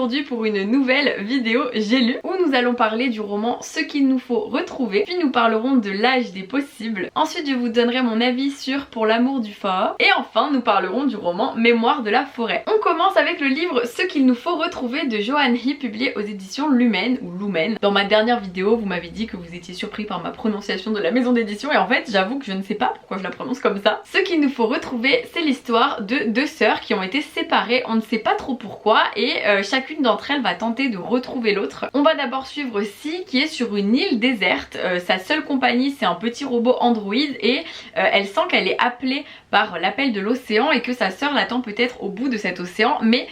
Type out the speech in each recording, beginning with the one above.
aujourd'hui pour une nouvelle vidéo J'ai lu où nous allons parler du roman Ce qu'il nous faut retrouver, puis nous parlerons de l'âge des possibles. Ensuite je vous donnerai mon avis sur Pour l'amour du fort et enfin nous parlerons du roman Mémoire de la forêt. On commence avec le livre Ce qu'il nous faut retrouver de Joanne Hi, publié aux éditions Lumen ou Lumen. Dans ma dernière vidéo vous m'avez dit que vous étiez surpris par ma prononciation de la maison d'édition et en fait j'avoue que je ne sais pas pourquoi je la prononce comme ça. Ce qu'il nous faut retrouver, c'est l'histoire de deux sœurs qui ont été séparées, on ne sait pas trop pourquoi, et chacune d'entre elles va tenter de retrouver l'autre. On va d'abord suivre Si qui est sur une île déserte, sa seule compagnie c'est un petit robot androïde et elle sent qu'elle est appelée par l'appel de l'océan et que sa sœur l'attend peut-être au bout de cet océan, mais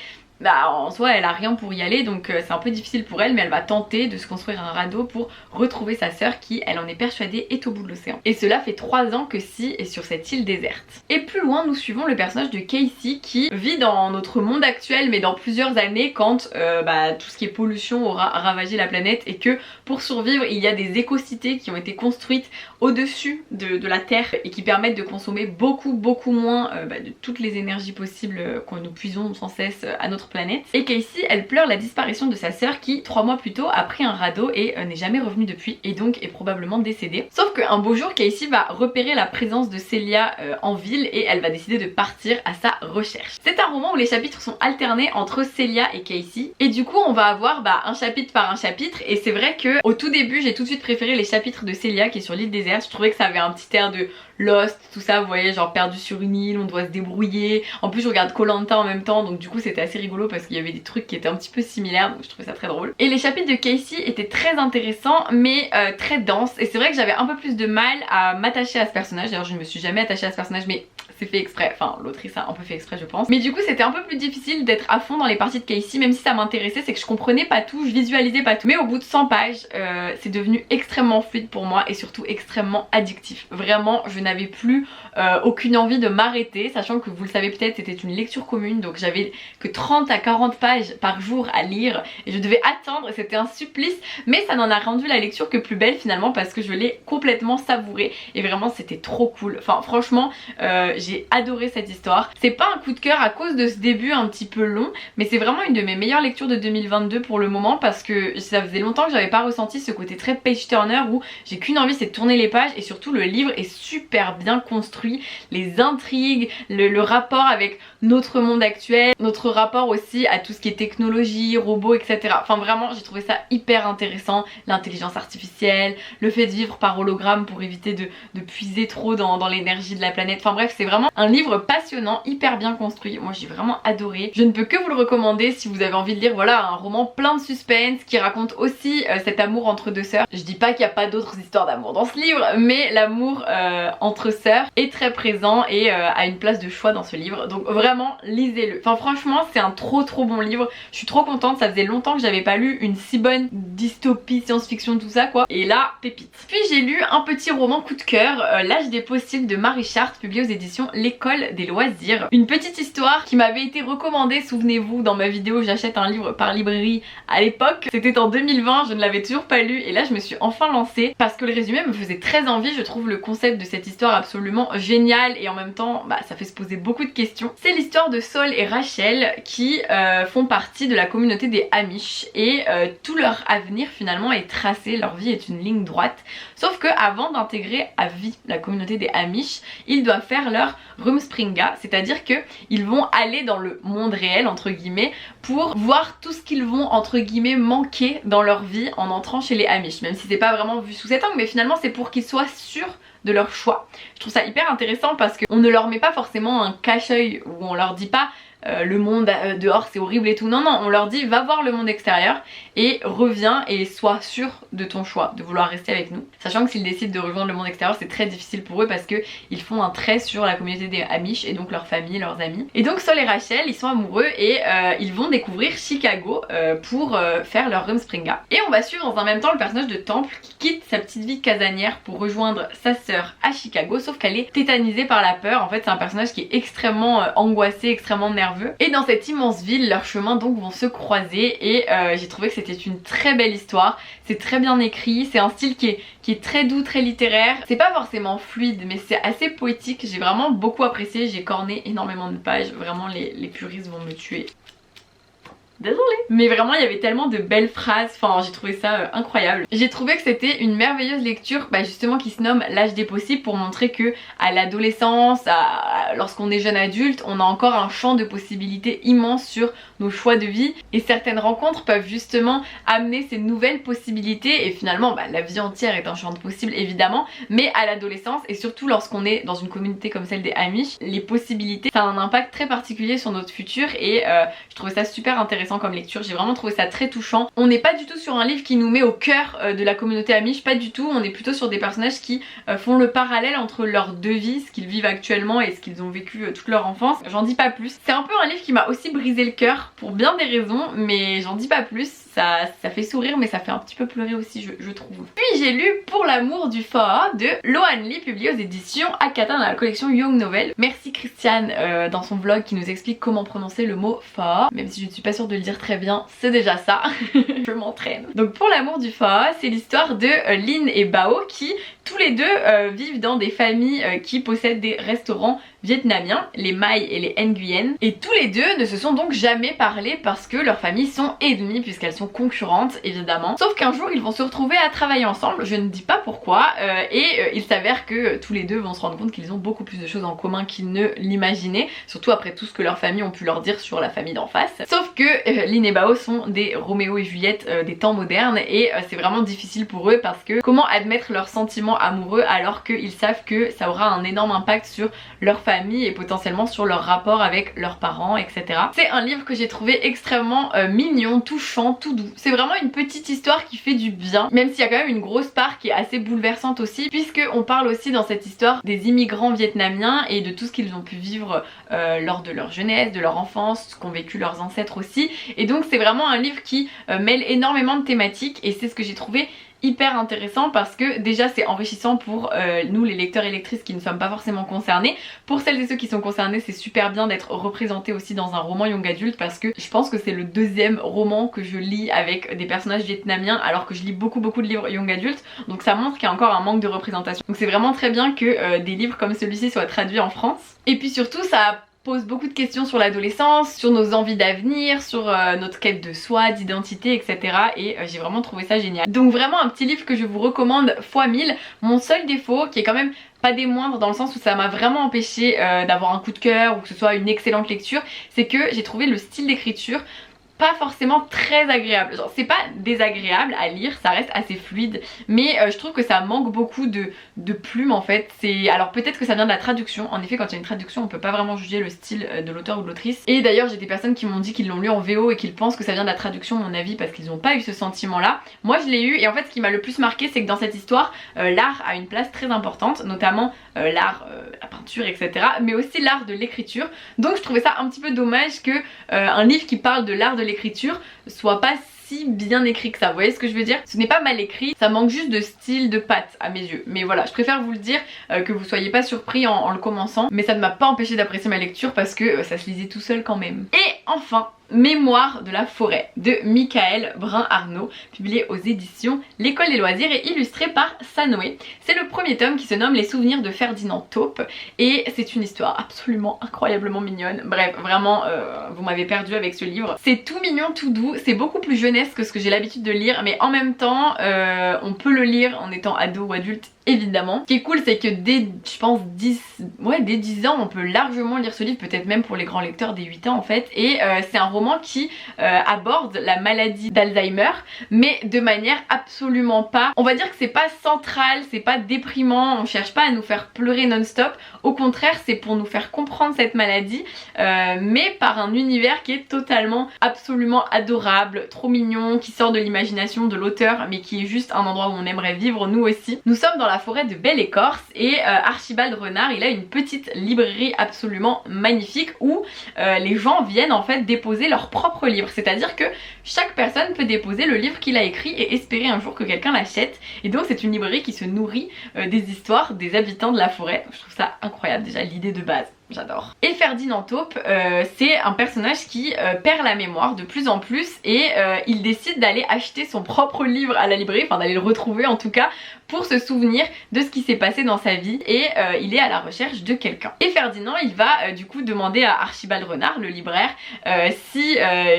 en soi elle a rien pour y aller donc c'est un peu difficile pour elle, mais elle va tenter de se construire un radeau pour retrouver sa sœur qui, elle en est persuadée, est au bout de l'océan. Et cela fait 3 ans que Si est sur cette île déserte. Et plus loin nous suivons le personnage de Casey qui vit dans notre monde actuel mais dans plusieurs années quand tout ce qui est pollution aura ravagé la planète et que pour survivre il y a des écocités qui ont été construites au-dessus de la terre et qui permettent de consommer beaucoup moins de toutes les énergies possibles que nous puisons sans cesse à notre planète. Et Casey elle pleure la disparition de sa sœur qui 3 mois plus tôt a pris un radeau et n'est jamais revenue depuis et donc est probablement décédée. Sauf qu'un beau jour Casey va repérer la présence de Celia en ville et elle va décider de partir à sa recherche. C'est un roman où les chapitres sont alternés entre Celia et Casey et du coup on va avoir un chapitre par un chapitre, et c'est vrai que au tout début j'ai tout de suite préféré les chapitres de Celia qui est sur l'île déserte. Je trouvais que ça avait un petit air de Lost, tout ça, vous voyez, genre perdu sur une île, on doit se débrouiller. En plus je regarde Koh Lanta en même temps donc du coup c'était assez rigolo parce qu'il y avait des trucs qui étaient un petit peu similaires donc je trouvais ça très drôle. Et les chapitres de Casey étaient très intéressants mais très denses, et c'est vrai que j'avais un peu plus de mal à m'attacher à ce personnage. D'ailleurs je ne me suis jamais attachée à ce personnage, mais c'est fait exprès, enfin l'autrice a un peu fait exprès je pense. Mais du coup c'était un peu plus difficile d'être à fond dans les parties de Casey, même si ça m'intéressait, c'est que je comprenais pas tout, je visualisais pas tout. Mais au bout de 100 pages c'est devenu extrêmement fluide pour moi et surtout extrêmement addictif. Vraiment je n'avais plus aucune envie de m'arrêter, sachant que vous le savez peut-être c'était une lecture commune donc j'avais que 30 à 40 pages par jour à lire et je devais attendre, c'était un supplice, mais ça n'en a rendu la lecture que plus belle finalement parce que je l'ai complètement savourée et vraiment c'était trop cool. Enfin franchement j'ai adoré cette histoire. C'est pas un coup de cœur à cause de ce début un petit peu long, mais c'est vraiment une de mes meilleures lectures de 2022 pour le moment parce que ça faisait longtemps que j'avais pas ressenti ce côté très page turner où j'ai qu'une envie, c'est de tourner les pages, et surtout le livre est super bien construit, les intrigues, le rapport avec notre monde actuel, notre rapport aussi à tout ce qui est technologie, robots, etc. Enfin vraiment j'ai trouvé ça hyper intéressant, l'intelligence artificielle, le fait de vivre par hologramme pour éviter de puiser trop dans l'énergie de la planète. Enfin bref c'est vraiment un livre passionnant, hyper bien construit, moi j'ai vraiment adoré. Je ne peux que vous le recommander si vous avez envie de lire voilà un roman plein de suspense qui raconte aussi cet amour entre deux sœurs. Je dis pas qu'il n'y a pas d'autres histoires d'amour dans ce livre, mais l'amour entre sœurs est très présent et a une place de choix dans ce livre, donc vraiment lisez-le. Enfin franchement c'est un trop bon livre, je suis trop contente, ça faisait longtemps que j'avais pas lu une si bonne dystopie, science-fiction, tout ça quoi, et là pépite. Puis j'ai lu un petit roman coup de cœur, L'âge des possibles de Marie Charte, publié aux éditions L'école des loisirs. Une petite histoire qui m'avait été recommandée, souvenez-vous, dans ma vidéo J'achète un livre par librairie à l'époque. C'était en 2020, je ne l'avais toujours pas lu et là je me suis enfin lancée parce que le résumé me faisait très envie. Je trouve le concept de cette histoire absolument génial et en même temps ça fait se poser beaucoup de questions. C'est l'histoire de Saul et Rachel qui font partie de la communauté des Amish et tout leur avenir finalement est tracé, leur vie est une ligne droite, sauf que avant d'intégrer à vie la communauté des Amish, ils doivent faire leur Rumspringa, c'est-à-dire que ils vont aller dans le monde réel entre guillemets pour voir tout ce qu'ils vont entre guillemets manquer dans leur vie en entrant chez les Amish, même si c'est pas vraiment vu sous cet angle, mais finalement c'est pour qu'ils soient sûrs de leur choix. Je trouve ça hyper intéressant parce qu'on ne leur met pas forcément un cache-œil où on leur dit pas le monde dehors c'est horrible et tout, non on leur dit va voir le monde extérieur et reviens et sois sûr de ton choix de vouloir rester avec nous, sachant que s'ils décident de rejoindre le monde extérieur c'est très difficile pour eux parce que ils font un trait sur la communauté des Amish et donc leur famille, leurs amis. Et donc Saul et Rachel ils sont amoureux et ils vont découvrir Chicago pour faire leur Rumspringa, et on va suivre dans un même temps le personnage de Temple qui quitte sa petite vie casanière pour rejoindre sa sœur à Chicago, sauf qu'elle est tétanisée par la peur. En fait c'est un personnage qui est extrêmement angoissé, extrêmement nerveux, et dans cette immense ville leurs chemins donc vont se croiser et j'ai trouvé que c'était une très belle histoire. C'est très bien écrit, c'est un style qui est très doux, très littéraire, c'est pas forcément fluide mais c'est assez poétique, j'ai vraiment beaucoup apprécié, j'ai corné énormément de pages, vraiment les puristes vont me tuer. Désolée. Mais vraiment il y avait tellement de belles phrases, enfin j'ai trouvé ça incroyable. J'ai trouvé que c'était une merveilleuse lecture justement qui se nomme L'âge des possibles, pour montrer que à l'adolescence, lorsqu'on est jeune adulte, on a encore un champ de possibilités immense sur nos choix de vie, et certaines rencontres peuvent justement amener ces nouvelles possibilités, et finalement la vie entière est un champ de possibles évidemment, mais à l'adolescence et surtout lorsqu'on est dans une communauté comme celle des Amish, les possibilités, ça a un impact très particulier sur notre futur, et je trouvais ça super intéressant comme lecture. J'ai vraiment trouvé ça très touchant. On n'est pas du tout sur un livre qui nous met au cœur de la communauté Amish, pas du tout. On est plutôt sur des personnages qui font le parallèle entre leurs deux vies, ce qu'ils vivent actuellement et ce qu'ils ont vécu toute leur enfance. J'en dis pas plus. C'est un peu un livre qui m'a aussi brisé le cœur pour bien des raisons, mais j'en dis pas plus. Ça fait sourire, mais ça fait un petit peu pleurer aussi, je trouve. Puis j'ai lu Pour l'amour du Fa'a de Loan Lee, publié aux éditions Akata dans la collection Young Novel. Merci Christiane dans son vlog qui nous explique comment prononcer le mot Fa'a, même si je ne suis pas sûre de le dire très bien, c'est déjà ça. Je m'entraîne. Donc Pour l'amour du Fa'a, c'est l'histoire de Lin et Bao qui tous les deux vivent dans des familles qui possèdent des restaurants vietnamiens, les Mai et les Nguyen, et tous les deux ne se sont donc jamais parlé parce que leurs familles sont ennemies puisqu'elles sont concurrentes évidemment. Sauf qu'un jour ils vont se retrouver à travailler ensemble, je ne dis pas pourquoi, il s'avère que tous les deux vont se rendre compte qu'ils ont beaucoup plus de choses en commun qu'ils ne l'imaginaient, surtout après tout ce que leurs familles ont pu leur dire sur la famille d'en face. Sauf que Lin et Bao sont des Roméo et Juliette des temps modernes, et c'est vraiment difficile pour eux parce que comment admettre leurs sentiments amoureux alors qu'ils savent que ça aura un énorme impact sur leur famille et potentiellement sur leur rapport avec leurs parents, etc. C'est un livre que j'ai trouvé extrêmement mignon, touchant, tout doux. C'est vraiment une petite histoire qui fait du bien, même s'il y a quand même une grosse part qui est assez bouleversante aussi, puisque on parle aussi dans cette histoire des immigrants vietnamiens et de tout ce qu'ils ont pu vivre lors de leur jeunesse, de leur enfance, ce qu'ont vécu leurs ancêtres aussi. Et donc c'est vraiment un livre qui mêle énormément de thématiques, et c'est ce que j'ai trouvé hyper intéressant parce que déjà c'est enrichissant pour nous les lecteurs et lectrices qui ne sommes pas forcément concernés. Pour celles et ceux qui sont concernés, c'est super bien d'être représenté aussi dans un roman young adulte, parce que je pense que c'est le deuxième roman que je lis avec des personnages vietnamiens alors que je lis beaucoup de livres young adulte, donc ça montre qu'il y a encore un manque de représentation. Donc c'est vraiment très bien que des livres comme celui-ci soient traduits en France. Et puis surtout ça pose beaucoup de questions sur l'adolescence, sur nos envies d'avenir, sur notre quête de soi, d'identité, etc. Et j'ai vraiment trouvé ça génial. Donc vraiment un petit livre que je vous recommande fois 1000. Mon seul défaut, qui est quand même pas des moindres dans le sens où ça m'a vraiment empêché d'avoir un coup de cœur ou que ce soit une excellente lecture, c'est que j'ai trouvé le style d'écriture pas forcément très agréable. Genre c'est pas désagréable à lire, ça reste assez fluide, mais je trouve que ça manque beaucoup de plumes en fait. Alors peut-être que ça vient de la traduction. En effet, quand il y a une traduction on peut pas vraiment juger le style de l'auteur ou de l'autrice, et d'ailleurs j'ai des personnes qui m'ont dit qu'ils l'ont lu en VO et qu'ils pensent que ça vient de la traduction, mon avis, parce qu'ils n'ont pas eu ce sentiment là. Moi je l'ai eu, et en fait ce qui m'a le plus marqué c'est que dans cette histoire l'art a une place très importante, notamment l'art, la peinture, etc., mais aussi l'art de l'écriture. Donc je trouvais ça un petit peu dommage que un livre qui parle de l'art de l'écriture soit pas si bien écrit que ça, vous voyez ce que je veux dire? Ce n'est pas mal écrit, ça manque juste de style, de patte à mes yeux. Mais voilà, je préfère vous le dire, que vous soyez pas surpris en le commençant, mais ça ne m'a pas empêché d'apprécier ma lecture parce que ça se lisait tout seul quand même. Et enfin, Mémoire de la forêt de Michael Brun-Arnaud, publié aux éditions L'École des loisirs et illustré par Sanoé. C'est le premier tome qui se nomme Les souvenirs de Ferdinand Taupe, et c'est une histoire absolument incroyablement mignonne. Bref, vraiment vous m'avez perdu avec ce livre. C'est tout mignon, tout doux, c'est beaucoup plus jeunesse que ce que j'ai l'habitude de lire, mais en même temps on peut le lire en étant ado ou adulte évidemment. Ce qui est cool c'est que dès je pense dès 10 ans on peut largement lire ce livre, peut-être même pour les grands lecteurs dès 8 ans en fait, et c'est un roman qui aborde la maladie d'Alzheimer, mais de manière absolument pas, on va dire que c'est pas central, c'est pas déprimant, on cherche pas à nous faire pleurer non-stop, au contraire c'est pour nous faire comprendre cette maladie, mais par un univers qui est totalement absolument adorable, trop mignon, qui sort de l'imagination de l'auteur, mais qui est juste un endroit où on aimerait vivre nous aussi. Nous sommes dans la forêt de Belle-Écorce, et Archibald Renard il a une petite librairie absolument magnifique où les gens viennent en fait déposer leur propre livre, c'est-à-dire que chaque personne peut déposer le livre qu'il a écrit et espérer un jour que quelqu'un l'achète, et donc c'est une librairie qui se nourrit des histoires des habitants de la forêt. Je trouve ça incroyable déjà, l'idée de base. j'adore. Et Ferdinand Taupe, c'est un personnage qui perd la mémoire de plus en plus et il décide d'aller acheter son propre livre à la librairie, enfin d'aller le retrouver en tout cas, pour se souvenir de ce qui s'est passé dans sa vie et il est à la recherche de quelqu'un. Et Ferdinand il va du coup demander à Archibald Renard, le libraire, si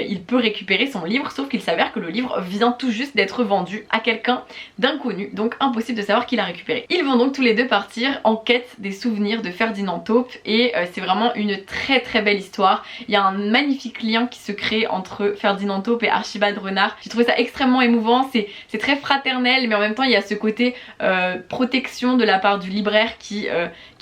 il peut récupérer son livre, sauf qu'il s'avère que le livre vient tout juste d'être vendu à quelqu'un d'inconnu, donc impossible de savoir qui l'a récupéré. Ils vont donc tous les deux partir en quête des souvenirs de Ferdinand Taupe et c'est vraiment une très belle histoire. Il y a un magnifique lien qui se crée entre Ferdinand Taupe et Archibald Renard. J'ai trouvé ça extrêmement émouvant, c'est très fraternel mais en même temps il y a ce côté protection de la part du libraire qui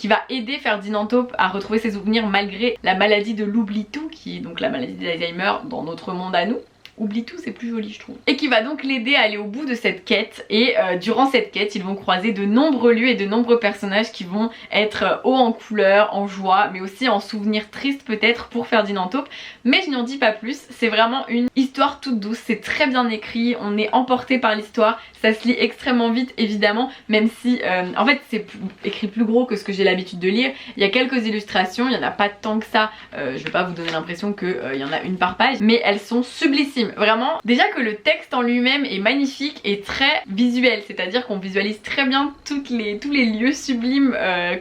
va aider Ferdinand Taupe à retrouver ses souvenirs malgré la maladie de l'oubli-tout, qui est donc la maladie d'Alzheimer dans notre monde à nous. Oublie tout, c'est plus joli je trouve. Et qui va donc l'aider à aller au bout de cette quête et durant cette quête ils vont croiser de nombreux lieux et de nombreux personnages qui vont être hauts en couleurs, en joie, mais aussi en souvenirs tristes peut-être pour Ferdinand Taupe, mais je n'en dis pas plus. C'est vraiment une histoire toute douce, c'est très bien écrit, on est emporté par l'histoire, ça se lit extrêmement vite évidemment, même si en fait c'est écrit plus gros que ce que j'ai l'habitude de lire. Il y a quelques illustrations, il n'y en a pas tant que ça, je vais pas vous donner l'impression qu'il y en a une par page, mais elles sont sublissimes. Vraiment, déjà que le texte en lui-même est magnifique et très visuel, c'est-à-dire qu'on visualise très bien tous les lieux sublimes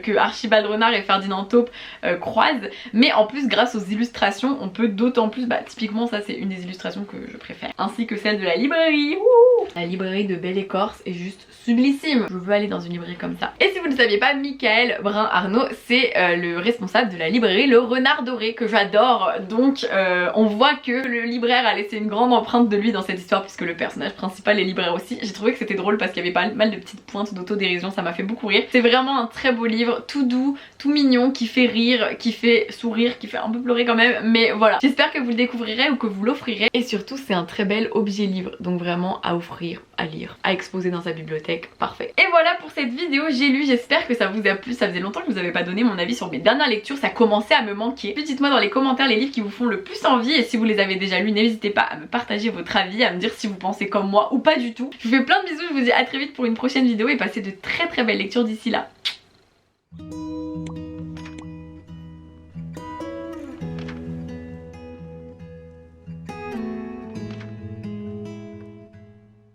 que Archibald Renard et Ferdinand Taupe croisent, mais en plus grâce aux illustrations on peut d'autant plus, typiquement ça c'est une des illustrations que je préfère, ainsi que celle de la librairie. Wouh, la librairie de Belle Écorce est juste sublissime, je veux aller dans une librairie comme ça. Et si vous ne le saviez pas, Michael Brun-Arnaud c'est le responsable de la librairie Le Renard Doré que j'adore, donc on voit que le libraire a laissé une grande empreinte de lui dans cette histoire puisque le personnage principal est libraire aussi. J'ai trouvé que c'était drôle parce qu'il y avait pas mal de petites pointes d'autodérision, ça m'a fait beaucoup rire. C'est vraiment un très beau livre, tout doux, tout mignon, qui fait rire, qui fait sourire, qui fait un peu pleurer quand même, mais voilà. J'espère que vous le découvrirez ou que vous l'offrirez et surtout c'est un très bel objet livre, donc vraiment à offrir, à lire, à exposer dans sa bibliothèque, parfait. Et voilà pour cette vidéo, j'ai lu, j'espère que ça vous a plu, ça faisait longtemps que je vous avais pas donné mon avis sur mes dernières lectures, ça commençait à me manquer. Dites-moi dans les commentaires les livres qui vous font le plus envie et si vous les avez déjà lus, n'hésitez pas à me partager votre avis, à me dire si vous pensez comme moi ou pas du tout. Je vous fais plein de bisous, je vous dis à très vite pour une prochaine vidéo et passez de très belles lectures d'ici là.